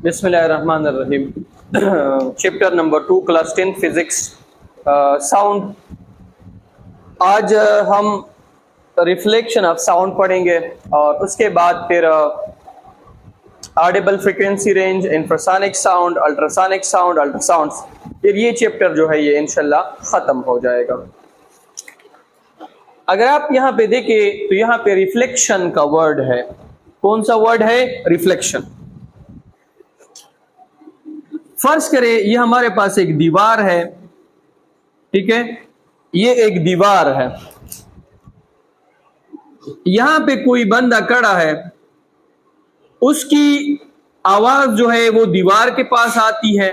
बिस्मिल्लाहिर्रहमानिर्रहीम। Chapter number 2 class 10 physics sound. आज हम रिफ्लेक्शन ऑफ साउंड पढ़ेंगे और उसके बाद फिर Audible frequency range, infrasonic sound, ultrasounds. फिर ये चैप्टर जो है ये इंशाल्लाह ख़त्म हो जाएगा। अगर आप यहाँ पे देखें तो यहाँ पे रिफ्लेक्शन का वर्ड है। कौन सा वर्ड है? रिफ्लेक्शन। फर्ज करें ये हमारे पास एक दीवार है, ठीक है, ये एक दीवार है, यहां पे कोई बंदा खड़ा है, उसकी आवाज जो है वो दीवार के पास आती है,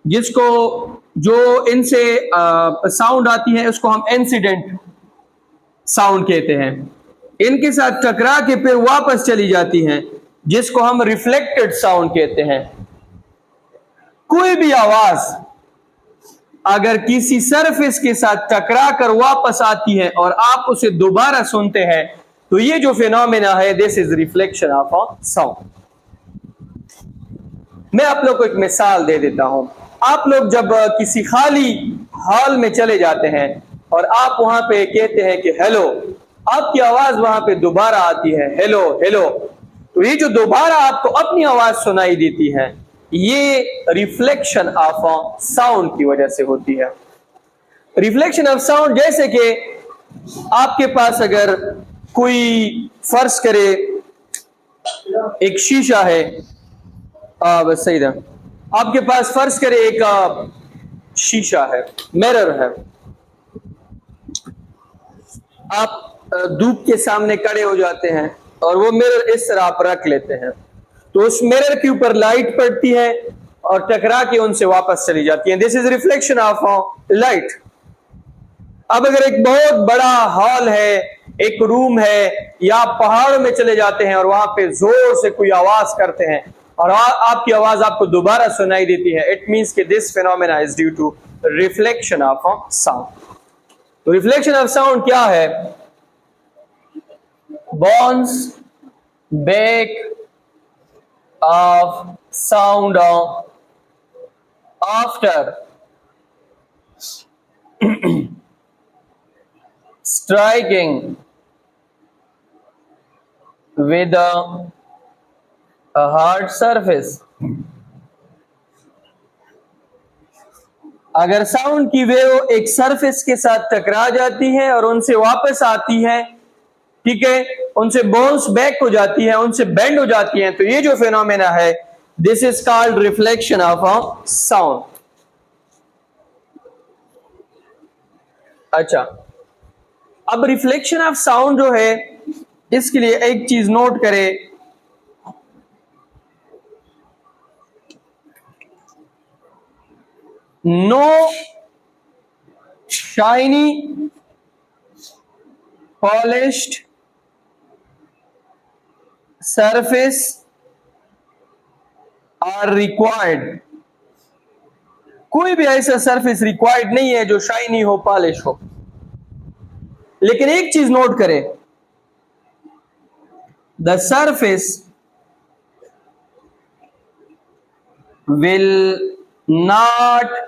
जिसको जो इनसे साउंड आती है उसको हम इंसिडेंट साउंड कहते हैं। इनके साथ टकरा के फिर वापस चली जाती हैं, जिसको हम रिफ्लेक्टेड साउंड कहते हैं। कोई भी आवाज अगर किसी सरफेस के साथ टकरा कर वापस आती है और आप उसे दोबारा सुनते हैं तो ये जो फिनोमेना है, this is reflection of a sound. मैं आप लोग को एक मिसाल दे देता हूं। आप लोग जब किसी खाली हॉल में चले जाते हैं और आप वहां पे कहते हैं कि हेलो, आपकी आवाज वहां पे दोबारा आती है, हेलो हेलो, तो ये जो दोबारा आपको अपनी आवाज सुनाई देती है, ये रिफ्लेक्शन ऑफ साउंड की वजह से होती है। रिफ्लेक्शन ऑफ साउंड जैसे कि आपके पास अगर कोई फर्ज करे एक शीशा है, बस सही था, आपके पास फर्ज करे एक शीशा है, मिरर है, आप धूप के सामने खड़े हो जाते हैं और वो मिरर इस तरह आप रख लेते हैं, तो उस मिरर के ऊपर लाइट पड़ती है और टकरा के उनसे वापस चली जाती है। This is reflection of light. अब अगर एक बहुत बड़ा हॉल है, एक रूम है, या आप पहाड़ों में चले जाते हैं और वहां पे जोर से कोई आवाज करते हैं और आपकी आवाज आपको दोबारा सुनाई देती है, इट मींस कि this phenomena is due to reflection of sound. तो रिफ्लेक्शन ऑफ साउंड क्या है? Bounce back of sound after striking with a hard surface। अगर साउंड की वेव एक सरफेस के साथ टकरा जाती है और उनसे वापस आती है, ठीक है, उनसे बाउंस बैक हो जाती है, उनसे बेंड हो जाती है, तो ये जो फिनोमेना है, this is called reflection of a sound. अच्छा, अब रिफ्लेक्शन ऑफ साउंड जो है, इसके लिए एक चीज नोट करें, no shiny polished surface are required. कोई भी ऐसा सरफेस रिक्वायर्ड नहीं है जो शाइनी हो, पॉलिश हो। लेकिन एक चीज नोट करें, the surface will not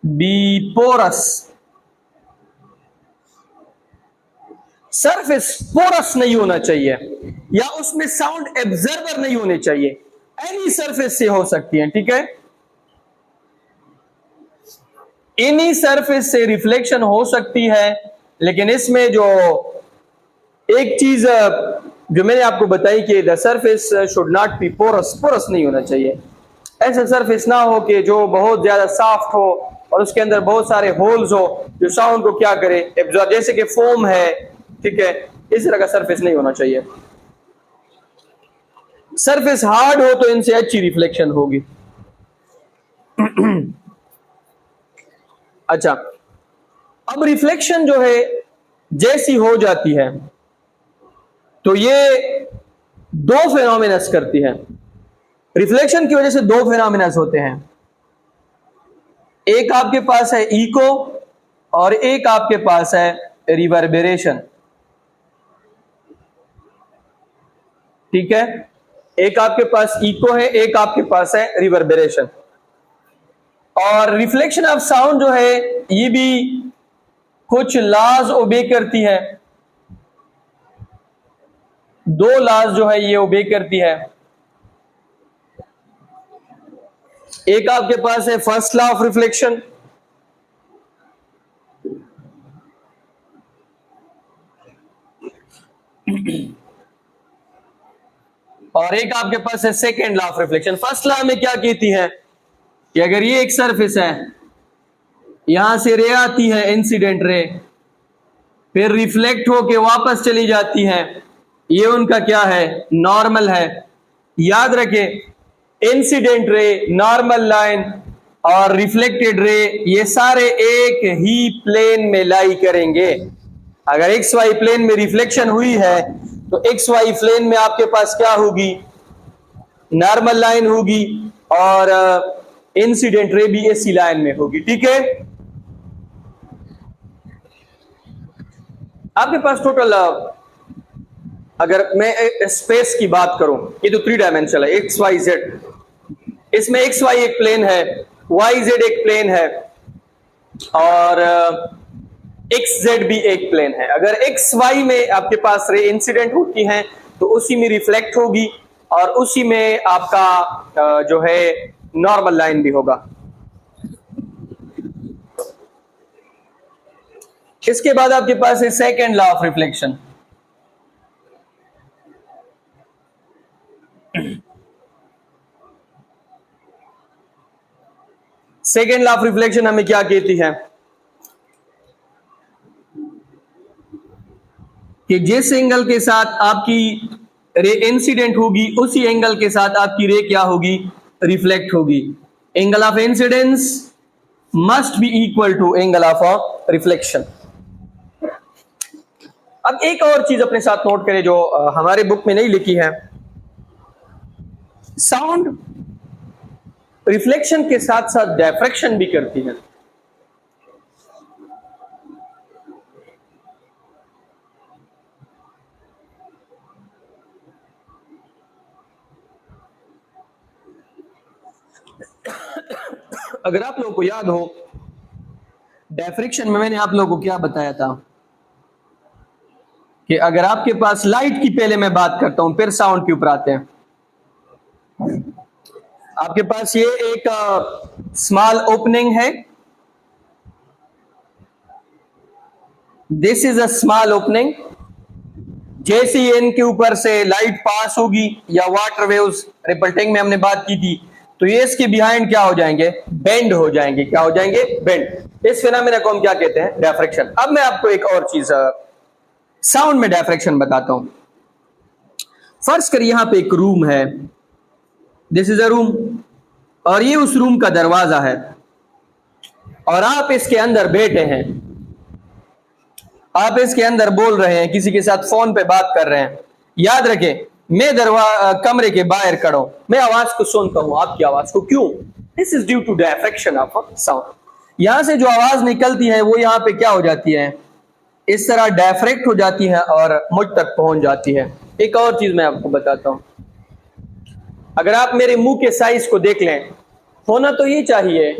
be porous. Surface porous नहीं होना चाहिए या उसमें साउंड एब्जॉर्बर नहीं होने चाहिए। एनी सरफेस से हो सकती है, ठीक है, एनी सरफेस से रिफ्लेक्शन हो सकती है। लेकिन इसमें जो एक चीज जो मैंने आपको बताई कि the surface should not be porous, porous नहीं होना चाहिए। ऐसा सरफेस ना हो कि जो बहुत ज्यादा सॉफ्ट हो और उसके अंदर बहुत सारे होल्स हो जो साउंड को क्या करे, एब्जॉर्ब, जैसे कि फोम है, ठीक है, इस तरह का सरफेस नहीं होना चाहिए। सरफेस हार्ड हो तो इनसे अच्छी रिफ्लेक्शन होगी। अच्छा, अब रिफ्लेक्शन जो है जैसी हो जाती है तो ये दो फिनोमेनस करती है। रिफ्लेक्शन की वजह से दो फिनोमेनस होते हैं, एक आपके पास है इको और एक आपके पास है रिवर्बरेशन, ठीक है। एक आपके पास इको है, एक आपके पास है रिवर्बरेशन। और रिफ्लेक्शन ऑफ साउंड जो है ये भी कुछ लॉज ओबे करती है, दो लॉज जो है ये ओबे करती है। एक आपके पास है फर्स्ट लॉ ऑफ रिफ्लेक्शन, और एक आपके पास है second law of reflection. First law में क्या कहती है कि अगर ये एक सरफेस है, यहां से रे आती है इंसिडेंट रे, फिर रिफ्लेक्ट होके वापस चली जाती है, ये उनका क्या है, नॉर्मल है। याद रखें इंसिडेंट रे, नॉर्मल लाइन और रिफ्लेक्टेड रे ये सारे एक ही प्लेन में लाई करेंगे। अगर एक्स वाई प्लेन में रिफ्लेक्शन हुई है तो एक्स वाई प्लेन में आपके पास क्या होगी, नॉर्मल लाइन होगी, और इंसिडेंट रे भी इसी लाइन में होगी। ठीक है, आपके पास टोटल अगर मैं स्पेस की बात करूं, ये तो 3 डायमेंशनल है, एक्स वाई जेड, इसमें एक्स वाई एक प्लेन है, वाई जेड एक प्लेन है, और एक्स जेड भी एक प्लेन है। अगर एक्स वाई में आपके पास रे इंसिडेंट होती हैं तो उसी में रिफ्लेक्ट होगी और उसी में आपका जो है नॉर्मल लाइन भी होगा। इसके बाद आपके पास है second law of reflection. Second law of reflection हमें क्या कहती है कि जिस एंगल के साथ आपकी रे इंसिडेंट होगी उसी एंगल के साथ आपकी रे क्या होगी, रिफ्लेक्ट होगी। Angle of incidence must be equal to angle of reflection. अब एक और चीज अपने साथ नोट करें जो हमारे बुक में नहीं लिखी है, साउंड रिफ्लेक्शन के साथ साथ डिफ्रैक्शन भी करती है। अगर आप लोगों को याद हो डिफ्रैक्शन में मैंने आप लोगों को क्या बताया था कि अगर आपके पास लाइट की पहले मैं बात करता हूं फिर साउंड के ऊपर आते हैं। आपके पास ये एक स्मॉल ओपनिंग है, this is a small opening. जैसे ही इनके ऊपर से लाइट पास होगी या वाटर वेव्स रिपल्टिंग में हमने बात की थी, तो ये इसके बिहाइंड क्या हो जाएंगे, बेंड हो जाएंगे। क्या हो जाएंगे, बेंड। इस फिनोमेना को हम क्या कहते हैं, डिफ्रैक्शन। अब मैं आपको एक और चीज साउंड में डिफ्रैक्शन बताता हूं। फर्ज कर यहां पे एक रूम है, दिस इज अ रूम, और ये उस रूम का दरवाजा है, और आप इसके अंदर बैठे हैं, आप इसके अंदर बोल रहे हैं, किसी के साथ फोन पे बात कर रहे हैं। याद रखें मैं कमरे के बाहर खड़ा हूं, मैं आवाज को सुनता हूं, आपकी आवाज को। क्यों? This is due to diffraction of sound. यहां से जो आवाज निकलती है वो यहां पे क्या हो जाती है, इस तरह डिफ्रैक्ट हो जाती है और मुझ तक पहुंच जाती है। एक और चीज मैं आपको बताता हूं, अगर आप मेरे मुंह के साइज को देख लें, होना तो ये चाहिए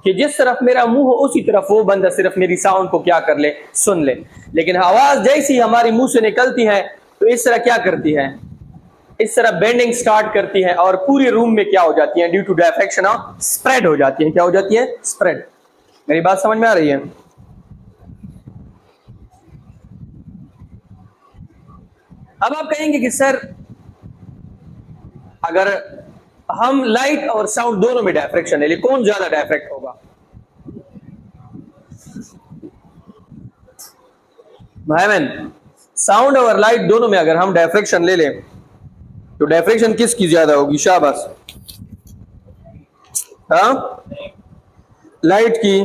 कि जिस तरफ मेरा मुंह हो उसी तरफ वो बंदा सिर्फ मेरी साउंड को क्या कर ले, सुन ले। लेकिन आवाज जैसी हमारी मुंह से निकलती है तो इस तरह क्या करती है, इस तरह बेंडिंग स्टार्ट करती है और पूरे रूम में क्या हो जाती है, due to diffraction of spread हो जाती है। क्या हो जाती है, स्प्रेड। मेरी बात समझ में आ रही है? अब आप कहेंगे कि सर अगर हम लाइट और साउंड दोनों में डिफ्रैक्शन है, लेकिन कौन ज्यादा डिफ्रैक्ट होगा? भाईमैन, साउंड और लाइट दोनों में अगर हम डिफ्रैक्शन ले लें तो डिफ्रैक्शन किसकी ज्यादा होगी? शाबाश, हाँ, लाइट की।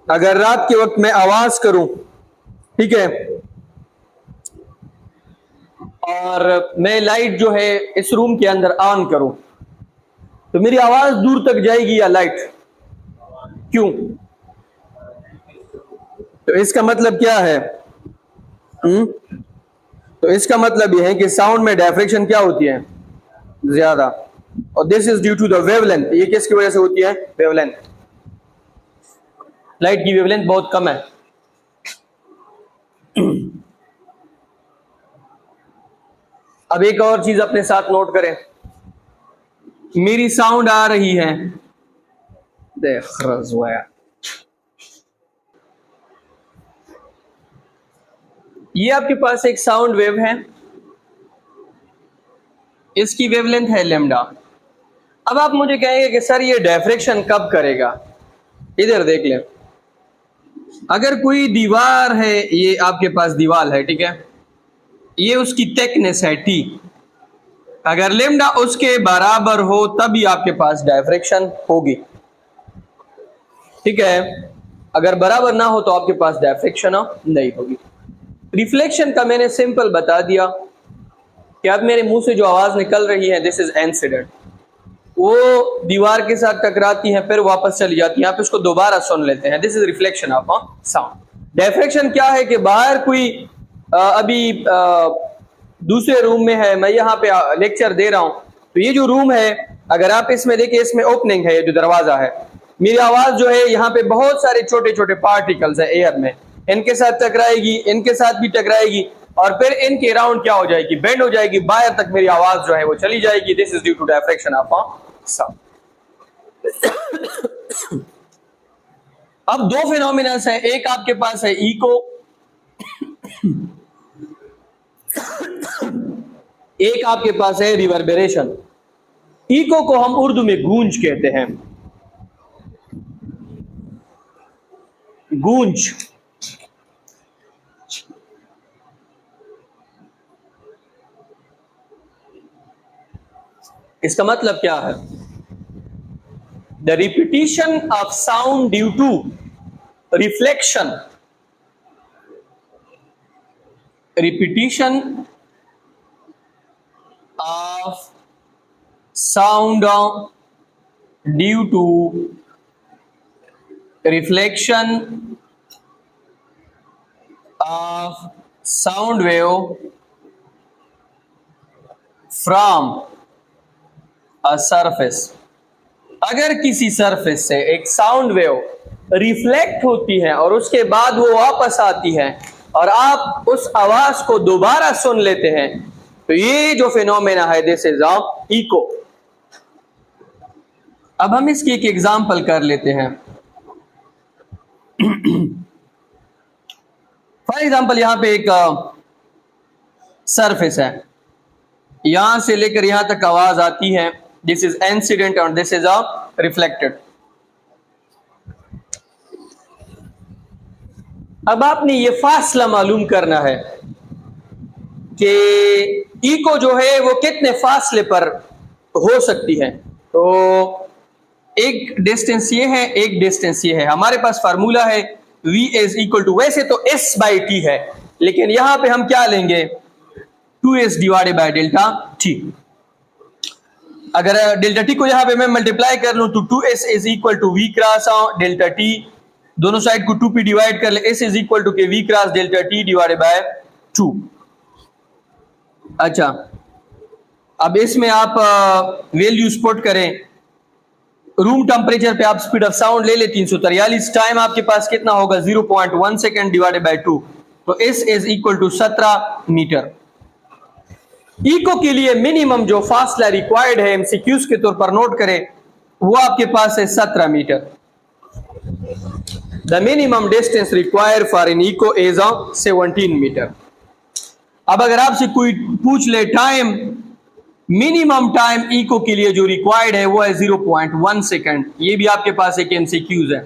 अगर रात के वक्त मैं आवाज करूं, ठीक है, और मैं लाइट जो है इस रूम के अंदर ऑन करूं, तो मेरी आवाज दूर तक जाएगी या लाइट? क्यों? तो इसका मतलब क्या है? तो इसका मतलब यह है कि साउंड में डायफ्रेक्शन क्या होती है, ज्यादा, और this is due to the wavelength. ये किसकी वजह से होती है, वेवलेंथ। लाइट की वेवलेंथ बहुत कम है। अब एक और चीज अपने साथ नोट करें, मेरी साउंड आ रही है, देख रज़वाया, ये आपके पास एक साउंड वेव है, इसकी वेवलेंथ है लैम्डा। अब आप मुझे कहेंगे कि सर ये डायफ्रेक्शन कब करेगा, इधर देख लें। अगर कोई दीवार है, ये आपके पास दीवार है, ठीक है, ये उसकी थिकनेस है टी, अगर लैम्डा उसके बराबर हो तभी आपके पास डायफ्रेक्शन होगी, ठीक है। अगर बराबर ना हो तो आपके पास डायफ्रेक्शन नहीं होगी। रिफ्लेक्शन का मैंने सिंपल बता दिया कि अब मेरे मुंह से जो आवाज निकल रही है, दिस इज इंसिडेंट, वो दीवार के साथ टकराती है फिर वापस चली जाती है, आप इसको दोबारा सुन लेते हैं, this is reflection of sound. Diffraction क्या है कि बाहर कोई अभी दूसरे रूम में है, मैं यहाँ पे लेक्चर दे रहा हूँ, तो ये जो रूम है अगर आप इसमें देखिए, इसमें ओपनिंग है, ये जो दरवाजा है, मेरी आवाज जो है यहाँ पे बहुत सारे छोटे छोटे पार्टिकल्स है एयर में, इनके साथ टकराएगी, इनके साथ भी टकराएगी, और फिर इनके राउंड क्या हो जाएगी, बेंड हो जाएगी, बाहर तक मेरी आवाज जो है वो चली जाएगी। This is due to diffraction of sound. अब दो फिनोमिनस है, एक आपके पास है इको, एक आपके पास है रिवर्बरेशन। इको को हम उर्दू में गूंज कहते हैं, गूंज। इसका मतलब क्या है, the repetition of sound due to reflection, repetition of sound due to reflection of sound wave from a surface. अगर किसी सरफेस से एक साउंड वेव रिफ्लेक्ट होती है और उसके बाद वो वापस आती है और आप उस आवाज को दोबारा सुन लेते हैं, तो ये जो फिनोमेना है, दिस इज इको। अब हम इसकी एक एग्जांपल कर लेते हैं। फॉर एग्जांपल यहां पे एक सरफेस है, यहां से लेकर यहां तक आवाज आती है, दिस इज इंसिडेंट और दिस इज रिफ्लेक्टेड। अब आपने ये फासला मालूम करना है कि इको जो है वो कितने फासले पर हो सकती है। तो एक डिस्टेंस ये है, एक डिस्टेंस ये है। हमारे पास फार्मूला है V इज इक्वल टू, वैसे तो S बाई टी है, लेकिन यहां पे हम क्या लेंगे, 2S divided by delta T. अगर डेल्टा टी को यहां पे मैं मल्टीप्लाई कर लूं तो 2S is equal to V cross delta T, दोनों साइड को 2 पे डिवाइड कर ले, S इज इक्वल टू के V cross delta T divided by 2। अच्छा, अब इसमें आप वैल्यूज पुट करें, रूम टेम्परेचर पे आप स्पीड ऑफ साउंड ले ले 343, टाइम आपके पास कितना होगा 0.1 सेकेंड डिवाइडेड बाय 2, तो S is equal to 17 metre. Echo के लिए मिनिमम जो फासला रिक्वायर्ड है, एमसीक्यूज के तौर पर नोट करें, वो आपके पास है 17 metre. The minimum distance required for an echo is 17 metre. अब अगर आपसे कोई पूछ ले टाइम, मिनिमम टाइम इको के लिए जो रिक्वायर्ड है वो है 0.1 सेकेंड, ये भी आपके पास एक एमसीक्यूज है।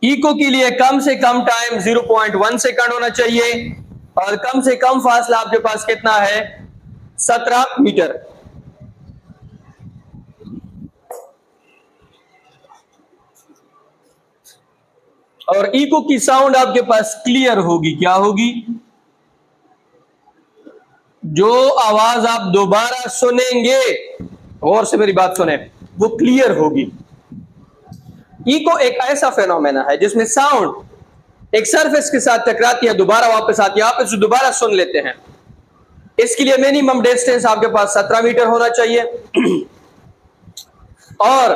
इको के लिए कम से कम टाइम 0.1 सेकंड होना चाहिए और कम से कम फासला आपके पास कितना है, 17 मीटर। और इको की साउंड आपके पास क्लियर होगी, क्या होगी, जो आवाज आप दोबारा सुनेंगे, और से मेरी बात सुने, वो क्लियर होगी। इको एक ऐसा फेनोमेना है जिसमें साउंड एक सरफेस के साथ टकराती है, दोबारा वापस आती है, आप इसे दोबारा सुन लेते हैं। इसके लिए मिनिमम डिस्टेंस आपके पास 17 मीटर होना चाहिए और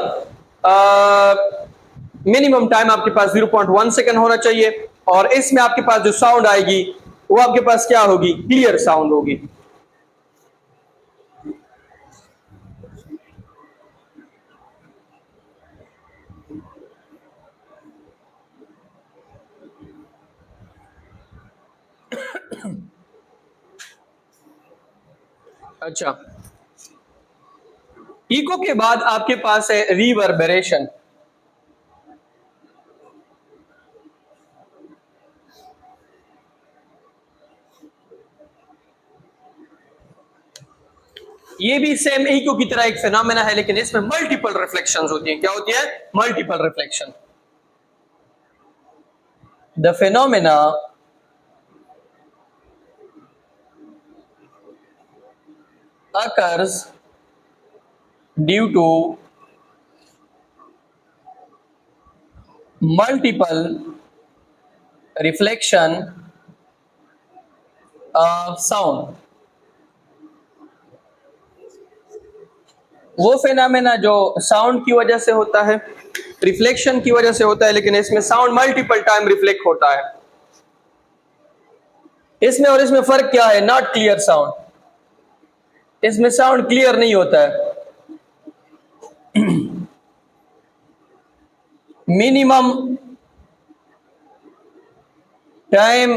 मिनिमम टाइम आपके पास 0.1 सेकंड होना चाहिए और इसमें आपके पास जो साउंड आएगी वो आपके पास क्या होगी? क्लियर साउंड होगी। अच्छा, इको के बाद आपके पास है रिवर्बरेशन। ये भी सेम इको की तरह एक फिनोमेना है, लेकिन इसमें मल्टीपल रिफ्लेक्शंस होती हैं। क्या होती है? Multiple reflection. The phenomena occurs due to multiple reflection of sound। वो फिनोमेना जो साउंड की वजह से होता है, रिफ्लेक्शन की वजह से होता है, लेकिन इसमें साउंड मल्टीपल टाइम रिफ्लेक्ट होता है। इसमें और इसमें फर्क क्या है? Not clear sound. इसमें साउंड क्लियर नहीं होता है। मिनिमम टाइम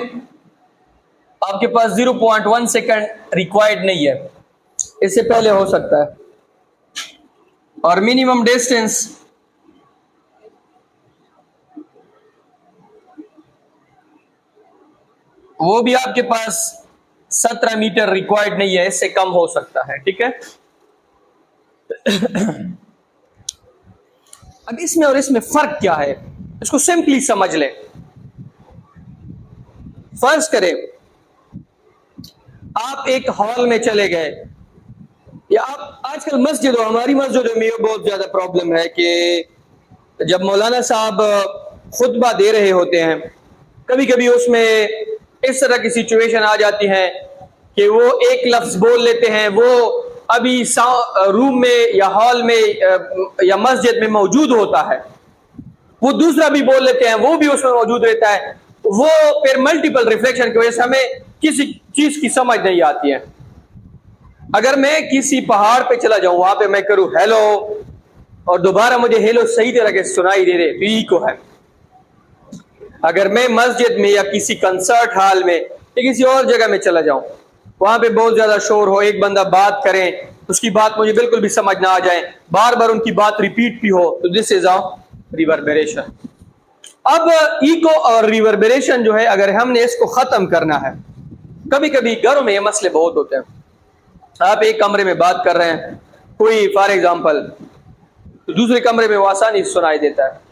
आपके पास 0.1 सेकंड रिक्वायर्ड नहीं है, इससे पहले हो सकता है। और मिनिमम डिस्टेंस वो भी आपके पास 17 मीटर रिक्वायर्ड नहीं है, इससे कम हो सकता है। ठीक है। अब इसमें और इसमें फर्क क्या है, इसको सिंपली समझ ले। फर्ज करें आप एक हॉल में चले गए, या आप आजकल मस्जिद, हमारी मस्जिद में बहुत ज्यादा प्रॉब्लम है कि जब मौलाना साहब खुतबा दे रहे होते हैं, कभी कभी उसमें इस तरह की सिचुएशन आ जाती है कि वो एक लफ्ज बोल लेते हैं, वो अभी रूम में या हॉल में या मस्जिद में मौजूद होता है, वो दूसरा भी बोल लेते हैं, वो भी उसमें मौजूद रहता है। वो फिर मल्टीपल रिफ्लेक्शन की वजह से हमें किसी चीज की समझ नहीं आती है। अगर मैं किसी पहाड़ पे चला जाऊं, वहां पे मैं करूं हेलो और दोबारा मुझे हेलो सही तरह के सुनाई दे रहे, तो इको है। अगर मैं मस्जिद में या किसी कंसर्ट हॉल में या किसी और जगह में चला जाऊं, वहां पे बहुत ज्यादा शोर हो, एक बंदा बात करे, उसकी बात मुझे बिल्कुल भी समझ ना आ जाए, बार बार उनकी बात रिपीट भी हो, तो दिस इज अ रिवर्बरेशन। अब इको और रिवर्बरेशन जो है, अगर हमने इसको खत्म करना है, कभी कभी घरों में ये मसले बहुत होते हैं। आप एक कमरे में बात कर रहे हैं, कोई फॉर एग्जाम्पल, तो दूसरे कमरे में वो आसानी से सुनाई देता है।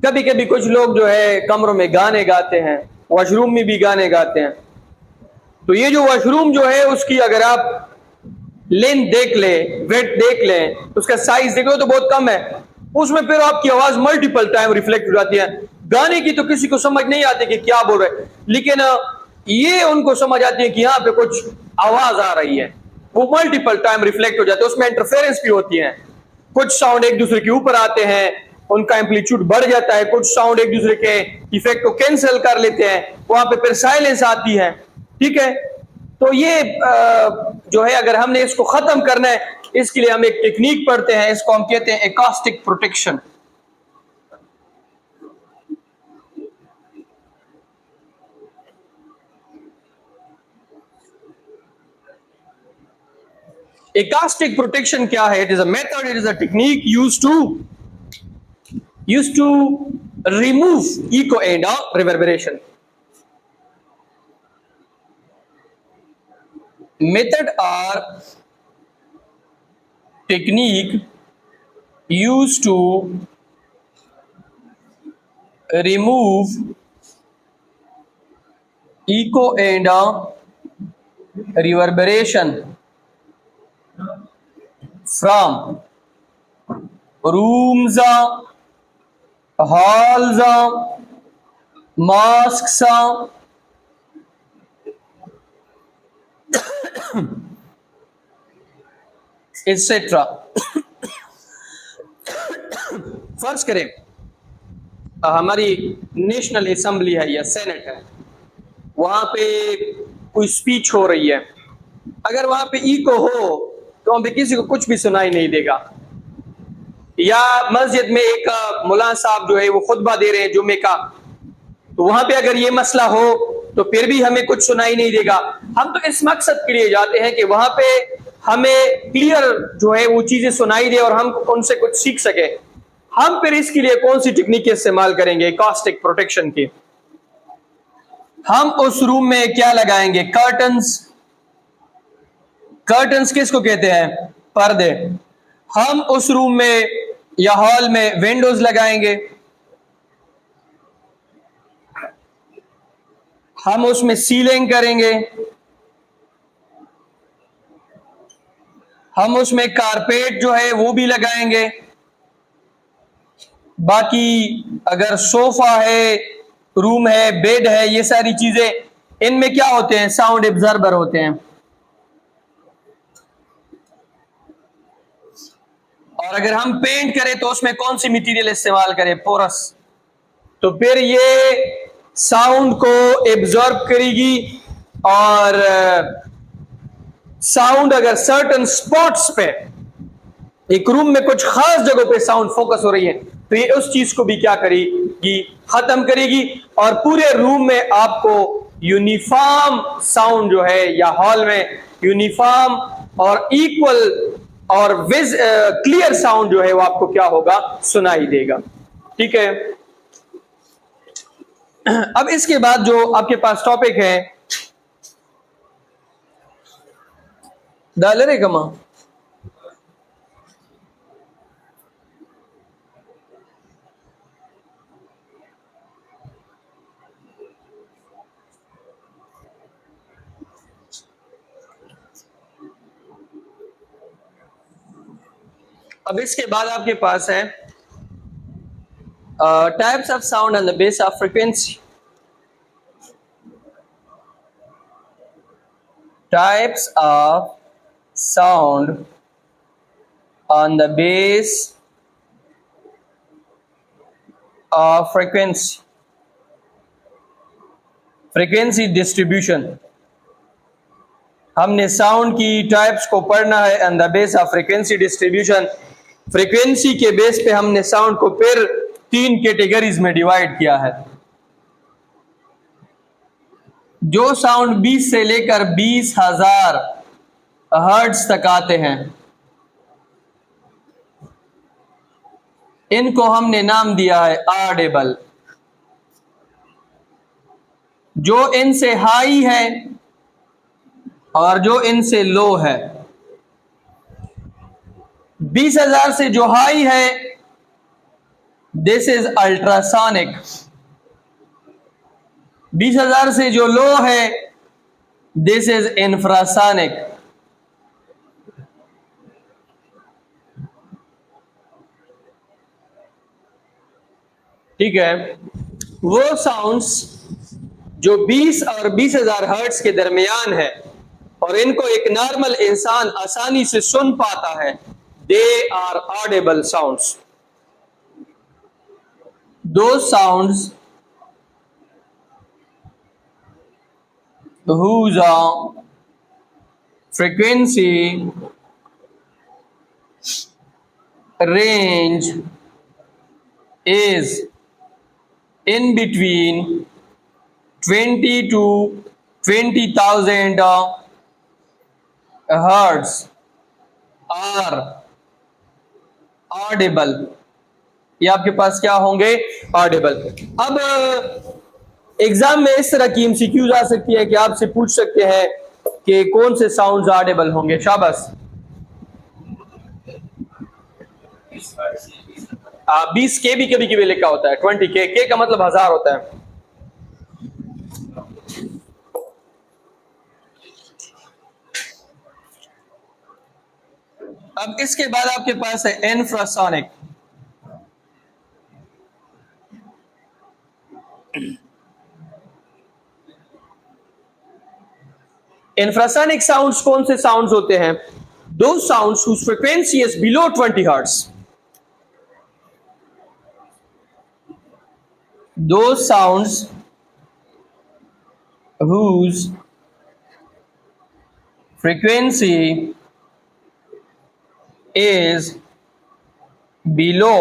कभी कभी कुछ लोग जो है कमरों में गाने गाते हैं, वॉशरूम में भी गाने गाते हैं। तो ये जो वॉशरूम जो है, उसकी अगर आप लेंथ देख ले, वेट देख लें, उसका साइज देख लो तो बहुत कम है, उसमें फिर आपकी आवाज मल्टीपल टाइम रिफ्लेक्ट हो जाती है। गाने की तो किसी को समझ नहीं आती कि क्या बोल रहे, लेकिन ये उनको समझ आती है कि यहाँ पे कुछ आवाज आ रही है, वो मल्टीपल टाइम रिफ्लेक्ट हो जाते हैं। उसमें इंटरफेरेंस भी होती है, कुछ साउंड एक दूसरे के ऊपर आते हैं, उनका एम्पलीट्यूड बढ़ जाता है, कुछ साउंड एक दूसरे के इफेक्ट को कैंसिल कर लेते हैं, वहां पे फिर साइलेंस आती है। ठीक है। तो ये जो है, अगर हमने इसको खत्म करना है, इसके लिए हम एक टेक्निक पढ़ते हैं, इसको हम कहते हैं एकॉस्टिक प्रोटेक्शन। Acoustic protection क्या है? It is a method, it is a technique used to remove echo and reverberation. Method or technique used to remove echo and reverberation from rooms, halls, mosque sound, etc. फर्ज करें हमारी national assembly है या senate है, वहां पे कोई speech हो रही है, अगर वहां पे इको हो तो वहां पे किसी को कुछ भी सुनाई नहीं देगा। या मस्जिद में एक मुल्ला साहब जो है वो खुतबा दे रहे हैं जुम्मे का, तो वहां पे अगर ये मसला हो तो फिर भी हमें कुछ सुनाई नहीं देगा। हम तो इस मकसद के लिए जाते हैं कि वहां पे हमें क्लियर जो है वो चीजें सुनाई दे और हम उनसे कुछ सीख सके। हम फिर इसके लिए कौन सी टेक्निक इस्तेमाल करेंगे? कॉस्टिक प्रोटेक्शन की। हम उस रूम में क्या लगाएंगे? कर्टन्स। कर्टन्स किसको कहते हैं? पर्दे। हम उस रूम में या हॉल में विंडोज लगाएंगे। हम उसमें सीलिंग करेंगे। हम उसमें कारपेट जो है वो भी लगाएंगे। बाकी अगर सोफा है, रूम है, बेड है, ये सारी चीजें, इनमें क्या होते हैं? साउंड एब्जॉर्बर होते हैं। और अगर हम पेंट करें तो उसमें कौन सी मटेरियल इस्तेमाल करें? पोरस। तो फिर ये साउंड को एब्जॉर्ब करेगी और साउंड अगर सर्टन स्पॉट्स पे, एक रूम में कुछ खास जगहों पे साउंड फोकस हो रही है, तो ये उस चीज को भी क्या करेगी? खत्म करेगी। और पूरे रूम में आपको यूनिफॉर्म साउंड जो है, या हॉल में यूनिफॉर्म और इक्वल और क्लियर साउंड जो है वो आपको क्या होगा? सुनाई देगा। ठीक है। अब इसके बाद जो आपके पास टॉपिक है डॉलर है कमा, अब इसके बाद आपके पास है types of sound on the base of frequency. Types of sound on the base of frequency. Frequency distribution. हमने साउंड की टाइप्स को पढ़ना है on the base of frequency distribution. Frequency के बेस पे हमने साउंड को फिर 3 कैटेगरीज में डिवाइड किया है। जो साउंड 20 से लेकर 20,000 हर्ट्ज तक आते हैं, इनको हमने नाम दिया है ऑडिबल। जो इनसे हाई है और जो इनसे लो है, 20,000 से जो हाई है दिस इज अल्ट्रासोनिक। 20,000 से जो लो है दिस इज इंफ्रासोनिक। ठीक है। वो साउंड्स जो 20 और 20,000 हर्ट्ज के दरमियान है और इनको एक नॉर्मल इंसान आसानी से सुन पाता है, they are audible sounds. Those sounds whose frequency range is in between 20 to 20,000 hertz are audible। ये आपके पास क्या होंगे? ऑडिबल। अब एग्जाम में इस तरह की एमसीक्यूज आ सकती है कि आपसे पूछ सकते हैं कि कौन से साउंड्स ऑडिबल होंगे। शाबाश। 20 के भी कभी कभी लिखा होता है, 20 के का मतलब 1000 होता है। अब इसके बाद आपके पास है इंफ्रासोनिक। इंफ्रासोनिक साउंड्स कौन से साउंड्स होते हैं? दो sounds whose frequency is below 20 hertz. Those sounds whose frequency is below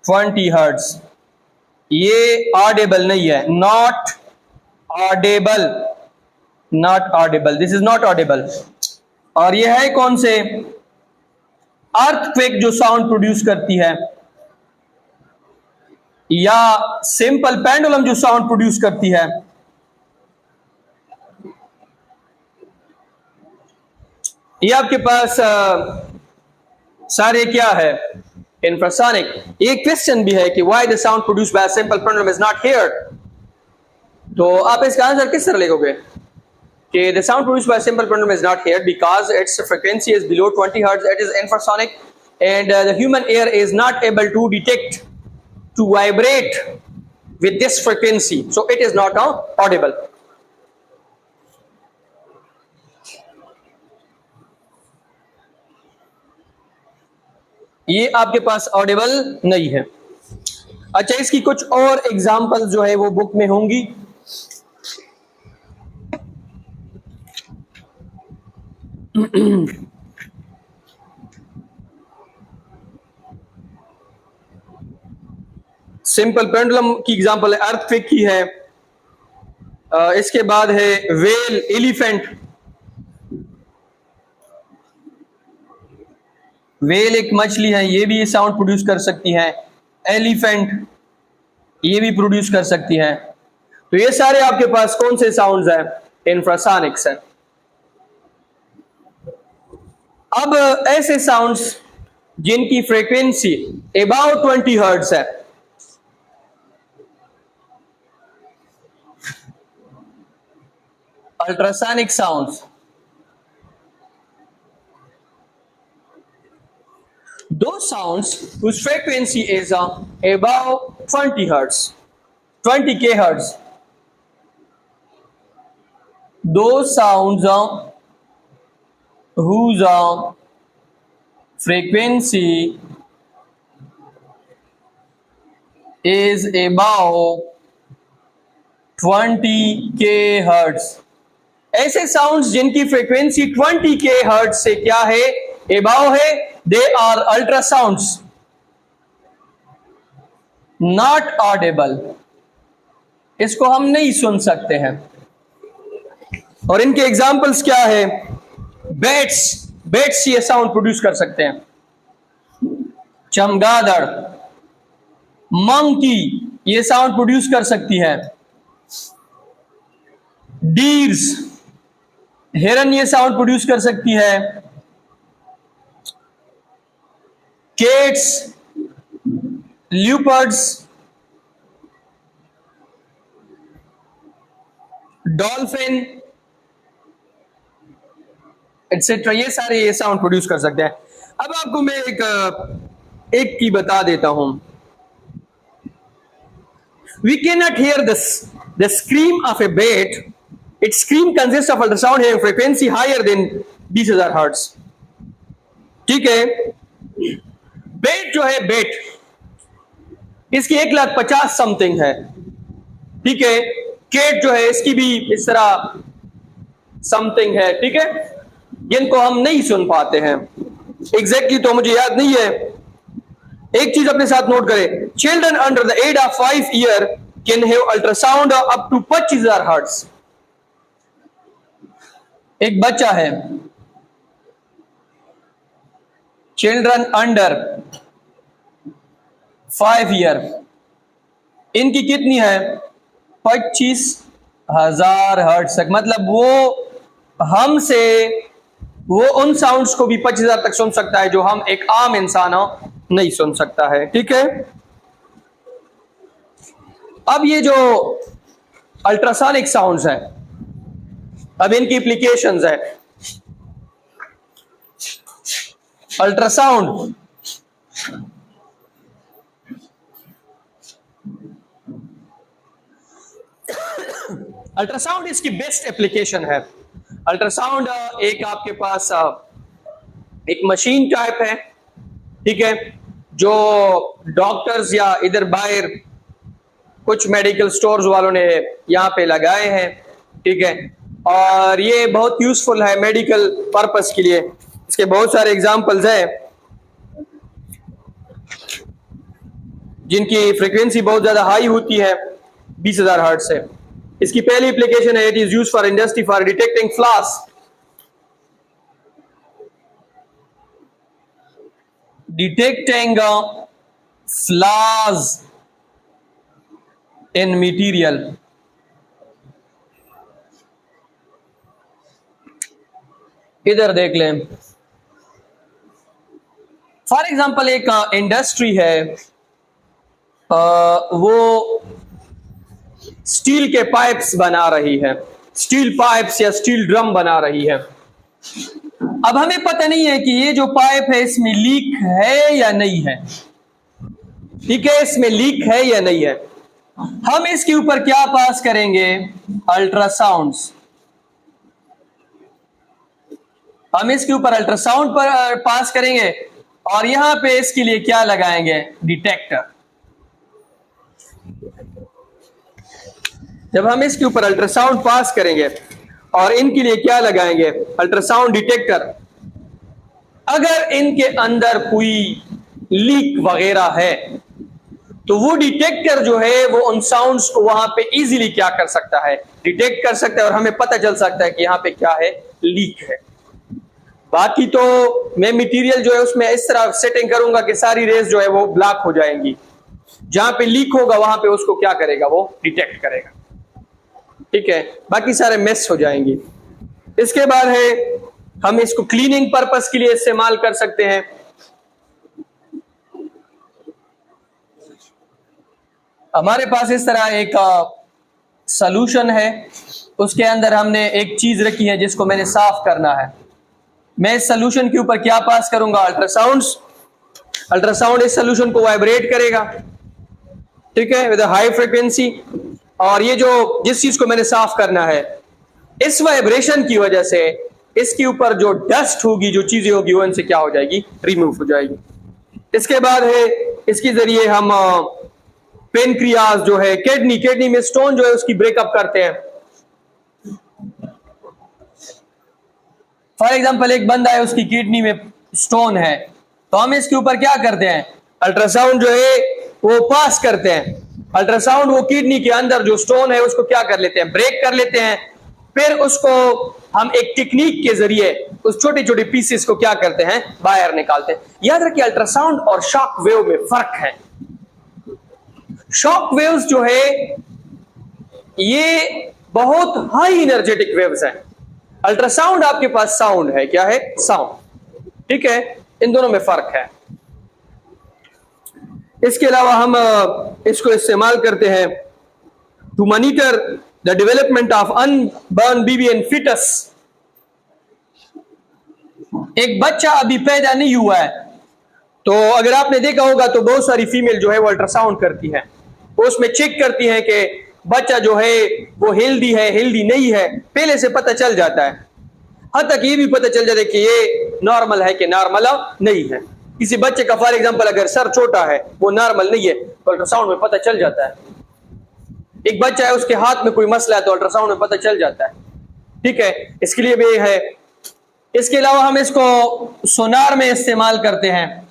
20 hertz. ये ऑडिबल नहीं है, not Audible, not Audible, this is not Audible. और ये है कौन से? अर्थक्वेक जो साउंड प्रोड्यूस करती है, या सिंपल पेंडुलम जो साउंड प्रोड्यूस करती है। ये आपके पास सारे क्या है? इंफ्रासोनिक। एक क्वेश्चन भी है कि why the sound produced by simple pendulum is not heard. तो आप इसका आंसर किस तरह लिखोगे कि the sound produced by simple pendulum is not heard because its frequency is below 20 hertz, it is infrasonic, and the human ear is not able to detect, to vibrate with this frequency, so it is not audible. ये आपके पास Audible नहीं है। अच्छा, इसकी कुछ और example जो है वो बुक में होंगी। सिंपल पेंडुलम की एग्जांपल है, अर्थक्वेक की है। इसके बाद है वेल, एलिफेंट। वेल एक मछली है, ये भी साउंड प्रोड्यूस कर सकती है। एलिफेंट ये भी प्रोड्यूस कर सकती है। तो ये सारे आपके पास कौन से साउंड्स हैं? इंफ्रासोनिक्स हैं। अब ऐसे साउंड्स जिनकी फ्रीक्वेंसी अबाउट 20 हर्ट्ज है, ultrasonic sounds. Those sounds whose frequency is above 20 hertz, 20 kHz. Those sounds whose frequency is above 20 kHz. ऐसे साउंड्स जिनकी फ्रीक्वेंसी 20 kHz से क्या है? अबाव है। They are ultrasounds, not audible. इसको हम नहीं सुन सकते हैं। और इनके एग्जाम्पल्स क्या है? बेट्स, बेट्स ये साउंड प्रोड्यूस कर सकते हैं। चमगादड़, मंकी ये साउंड प्रोड्यूस कर सकती है। डीर्स, हिरन ये साउंड प्रोड्यूस कर सकती है। कैट्स, ल्यूपर्ड्स, डॉल्फिन एटसेट्रा, ये सारे ये साउंड प्रोड्यूस कर सकते हैं। अब आपको मैं एक की बता देता हूं। We cannot hear the scream of a bat. Its scream consists of ultrasound having frequency higher than 20,000 hertz. ठीक है। बेट जो है, बेट इसकी 1,50,000 समथिंग है। ठीक है। कैट जो है इसकी भी इस तरह समथिंग है। ठीक है। जिनको हम नहीं सुन पाते हैं एग्जैक्टली, तो मुझे याद नहीं है। एक चीज अपने साथ नोट करें, children under the age of 5 year can have ultrasound up to 25,000 hertz. एक बच्चा है, चिल्ड्रन अंडर 5 ईयर, इनकी कितनी है? 25,000 हर्ट्ज तक। मतलब वो उन साउंड्स को भी 25,000 तक सुन सकता है जो हम एक आम इंसान नहीं सुन सकता है। ठीक है। अब ये जो अल्ट्रासोनिक साउंड्स हैं, अब इनकी एप्लीकेशंस है। अल्ट्रासाउंड अल्ट्रासाउंड इसकी बेस्ट एप्लीकेशन है। अल्ट्रासाउंड एक आपके पास एक मशीन टाइप है, ठीक है, जो डॉक्टर्स या इधर बाहर कुछ मेडिकल स्टोर्स वालों ने यहाँ पे लगाए हैं, ठीक है, और ये बहुत यूजफुल है मेडिकल पर्पस के लिए। इसके बहुत सारे एग्जांपल्स हैं जिनकी फ्रीक्वेंसी बहुत ज्यादा हाई होती है, 20,000 हर्ट्ज से। इसकी पहली एप्लीकेशन है, it is used for industry for detecting floss, detecting flaws in material. इधर देख लें, फॉर एग्जांपल एक इंडस्ट्री है, वो स्टील के पाइप्स बना रही है, स्टील पाइप्स या स्टील ड्रम बना रही है। अब हमें पता नहीं है कि ये जो पाइप है इसमें लीक है या नहीं है, ठीक है, इसमें लीक है या नहीं है। हम इसके ऊपर क्या पास करेंगे? अल्ट्रासाउंड्स। हम इसके ऊपर अल्ट्रासाउंड पर पास करेंगे और यहां पे इसके लिए क्या लगाएंगे? डिटेक्टर। जब हम इसके ऊपर अल्ट्रासाउंड पास करेंगे और इनके लिए क्या लगाएंगे? Ultrasound detector. अगर इनके अंदर कोई लीक वगैरह है तो वो डिटेक्टर जो है वो उन साउंड्स को वहां पे इजीली क्या कर सकता है? डिटेक्ट कर सकता है और हमें पता चल सकता है कि यहां पे क्या है? लीक है। बाकी तो मैं मटेरियल जो है उसमें इस तरह सेटिंग करूंगा कि सारी रेस जो है वो ब्लॉक हो जाएंगी। जहां पे लीक होगा वहां पे उसको क्या करेगा? वो डिटेक्ट करेगा, ठीक है, बाकी सारे मिस हो जाएंगे। इसके बाद है, हम इसको क्लीनिंग पर्पस के लिए इस्तेमाल कर सकते हैं। हमारे पास इस तरह एक सॉल्यूशन है, उसके अंदर हमने एक चीज रखी है जिसको मैंने साफ करना है। मैं इस सॉल्यूशन के ऊपर क्या पास करूंगा? अल्ट्रासाउंड्स। अल्ट्रासाउंड इस सॉल्यूशन को वाइब्रेट करेगा, ठीक है, विद हाई फ्रीक्वेंसी। और ये जो जिस चीज को मैंने साफ करना है, इस वाइब्रेशन की वजह से इसके ऊपर जो डस्ट होगी, जो चीजें होगी, वो इनसे क्या हो जाएगी? रिमूव हो जाएगी। इसके बाद है, इसके जरिए हम पेनक्रियाज जो है, किडनी में स्टोन जो है उसकी ब्रेकअप करते हैं। फॉर एग्जांपल एक बंदा है, उसकी किडनी में स्टोन है, तो हम इसके ऊपर क्या करते हैं? अल्ट्रासाउंड जो है वो पास करते हैं। अल्ट्रासाउंड वो किडनी के अंदर जो स्टोन है उसको क्या कर लेते हैं? ब्रेक कर लेते हैं। फिर उसको हम एक टेक्निक के जरिए उस छोटे छोटे पीसेस को क्या करते हैं? बाहर निकालते हैं। याद रखिए, अल्ट्रासाउंड और शॉक वेव में फर्क है। शॉक वेव्स जो है ये बहुत हाई एनर्जेटिक वेव्स हैं। अल्ट्रासाउंड आपके पास साउंड है, क्या है? साउंड, ठीक है, इन दोनों में फर्क है। इसके अलावा हम इसको इस्तेमाल करते हैं to monitor the development of unborn baby and foetus. एक बच्चा अभी पैदा नहीं हुआ है, तो अगर आपने देखा होगा तो बहुत सारी फीमेल जो है वो अल्ट्रासाउंड करती है, वो उसमें चेक करती है कि बच्चा जो है वो हेल्दी है, हेल्दी नहीं है, पहले से पता चल जाता है। हद तक ये भी पता चल जाता है कि ये नॉर्मल है कि नॉर्मल नहीं है। किसी बच्चे का फॉर एग्जांपल अगर सर छोटा है, वो नॉर्मल नहीं है, तो अल्ट्रासाउंड में पता चल जाता है। एक बच्चा है, उसके हाथ में कोई मसला है, तो अल्ट्रासाउंड में पता चल जाता है, ठीक है, इसके लिए भी है। इसके अलावा हम इसको सोनार में इस्तेमाल करते हैं।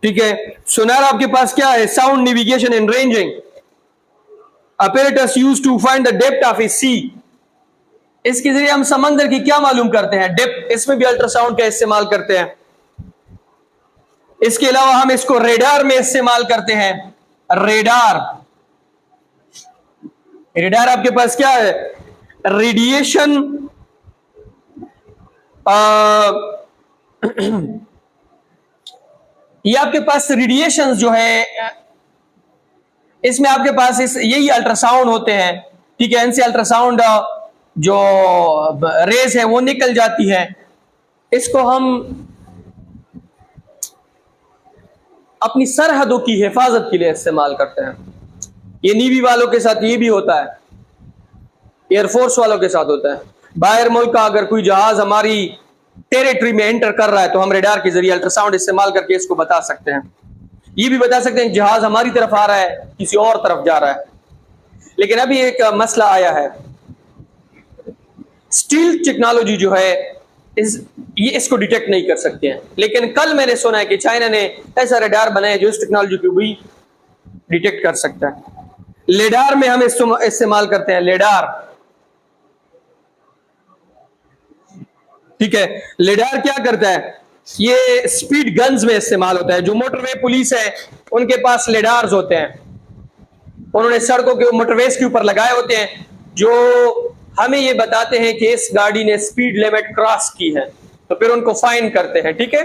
ठीक है, सोनार आपके पास क्या है? Sound navigation and ranging apparatus used to find the depth of a sea। इसके जरिए हम समंदर की क्या मालूम करते हैं? डेप्थ। इसमें भी अल्ट्रासाउंड का इस्तेमाल करते हैं। इसके अलावा हम इसको रेडार में इस्तेमाल करते हैं। रेडार, रेडार आपके पास क्या है? रेडिएशन ये आपके पास रेडिएशन जो है, इसमें आपके पास यही अल्ट्रासाउंड होते हैं, ठीक है, इनसे अल्ट्रासाउंड जो रेज है वो निकल जाती है। इसको हम अपनी सरहदों की हिफाजत के लिए इस्तेमाल करते हैं। ये नेवी वालों के साथ ये भी होता है, एयरफोर्स वालों के साथ होता है। बाहर मुल्क का अगर कोई जहाज हमारी टेरिटरी में एंटर कर रहा है तो हम रेडार के जरिए अल्ट्रासाउंड इस्तेमाल करके इसको बता सकते हैं। ये भी बता सकते हैं जहाज हमारी तरफ आ रहा है, किसी और तरफ जा रहा है। लेकिन अभी एक मसला आया है, स्टील टेक्नोलॉजी जो है ये इसको डिटेक्ट नहीं कर सकते हैं। लेकिन कल मैंने सुना है कि चाइना ने ऐसा रेडार बनाया जो इस टेक्नोलॉजी को भी डिटेक्ट कर सकता है। लेडार में हम इस्तेमाल करते हैं लेडार, ठीक है। लेडार क्या करता है, ये स्पीड गन्स में इस्तेमाल होता है। जो मोटरवे पुलिस है उनके पास लेडार्स होते हैं, उन्होंने सड़कों के मोटरवेज के ऊपर लगाए होते हैं जो हमें ये बताते हैं कि इस गाड़ी ने स्पीड लिमिट क्रॉस की है, तो फिर उनको फाइन करते हैं, ठीक है।